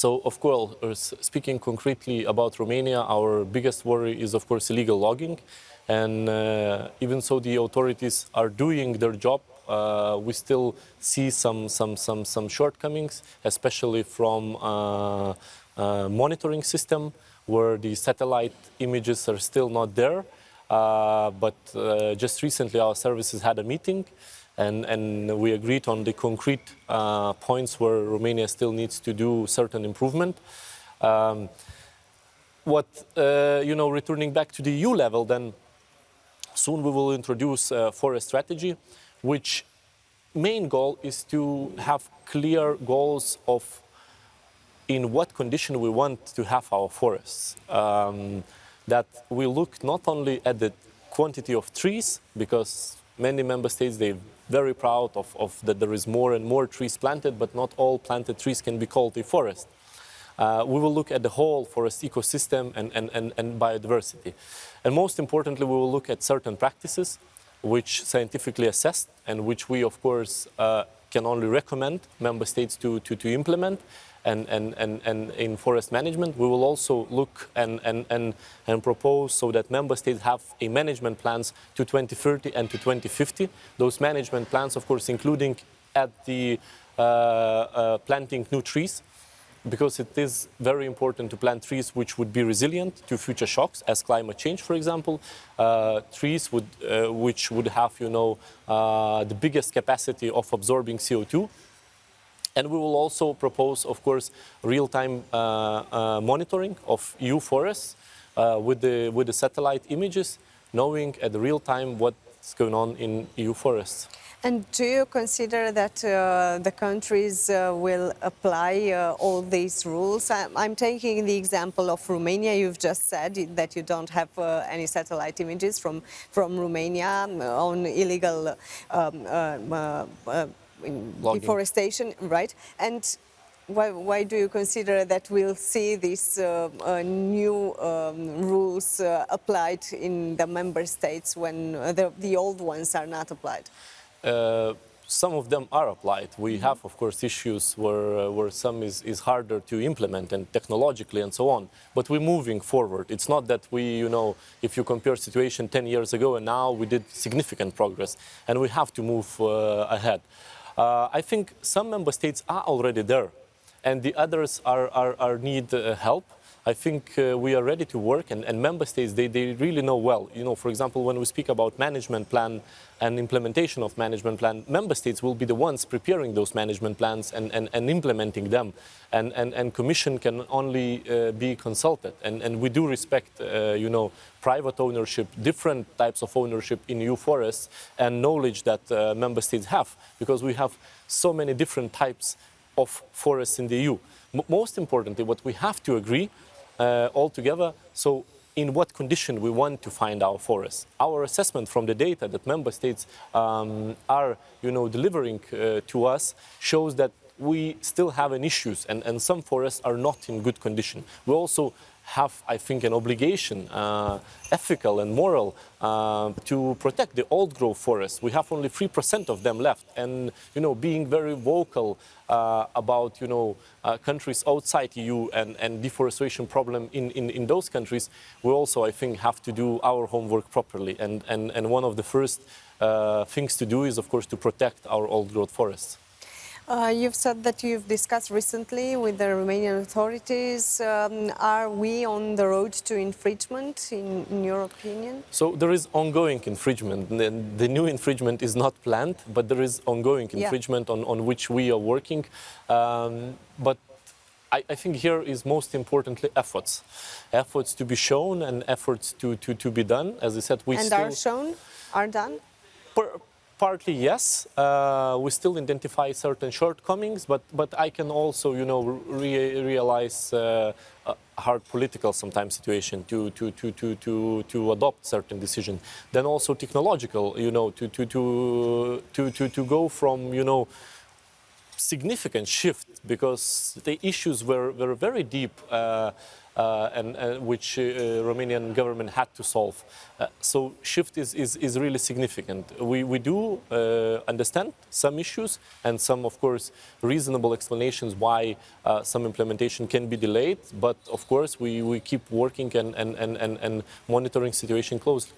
So, of course, speaking concretely about Romania, our biggest worry is, of course, illegal logging. And even so the authorities are doing their job, we still see some shortcomings, especially from monitoring system, where the satellite images are still not there. But just recently our services had a meeting, and we agreed on the concrete points where Romania still needs to do certain improvement. Returning back to the EU level, then soon we will introduce a forest strategy, which main goal is to have clear goals of in what condition we want to have our forests. That we look not only at the quantity of trees, because many member states, they're very proud of that there is more and more trees planted, but not all planted trees can be called a forest. We will look at the whole forest ecosystem and biodiversity. And most importantly, we will look at certain practices which scientifically assessed and which we, of course, can only recommend member states to implement. And in forest management, we will also look and propose so that member states have a management plans to 2030 and to 2050. Those management plans, of course, including at the planting new trees, because it is very important to plant trees which would be resilient to future shocks, as climate change, for example. Trees which would have, the biggest capacity of absorbing CO2. And we will also propose, of course, real-time monitoring of EU forests with the satellite images, knowing at the real time what's going on in EU forests. And do you consider that the countries will apply all these rules? I'm taking the example of Romania. You've just said that you don't have any satellite images from Romania on illegal deforestation, right? And why do you consider that we'll see these new rules applied in the member states when the old ones are not applied? Some of them are applied. We have, of course, issues where some is harder to implement and technologically and so on. But we're moving forward. It's not that we, if you compare situation 10 years ago and now, we did significant progress. And we have to move ahead. I think some member states are already there, and the others need help. I think we are ready to work, and member states, they really know well. For example, when we speak about management plan and implementation of management plan, member states will be the ones preparing those management plans and implementing them. And Commission can only be consulted. And we do respect, private ownership, different types of ownership in EU forests, and knowledge that member states have, because we have so many different types of forests in the EU. Most importantly, what we have to agree all together, so in what condition we want to find our forests. Our assessment from the data that member states are delivering to us shows that we still have an issues, and some forests are not in good condition. We also have, I think, an obligation, ethical and moral, to protect the old growth forests. We have only 3% of them left, and being very vocal about countries outside EU and deforestation problem in those countries, we also, I think, have to do our homework properly. And one of the first things to do is, of course, to protect our old growth forests. You've said that you've discussed recently with the Romanian authorities. Are we on the road to infringement, in your opinion? So there is ongoing infringement. The new infringement is not planned, but there is ongoing infringement on which we are working. But I think here is most importantly efforts. Efforts to be shown and efforts to be done. As I said, are shown, are done? Partly, yes. We still identify certain shortcomings, but I can also, realize a hard political sometimes situation to adopt certain decisions. Then also technological, to go from, significant shift, because the issues were very deep and which Romanian government had to solve. So shift is really significant. We do understand some issues and some, of course, reasonable explanations why some implementation can be delayed, but of course we keep working and monitoring situation closely.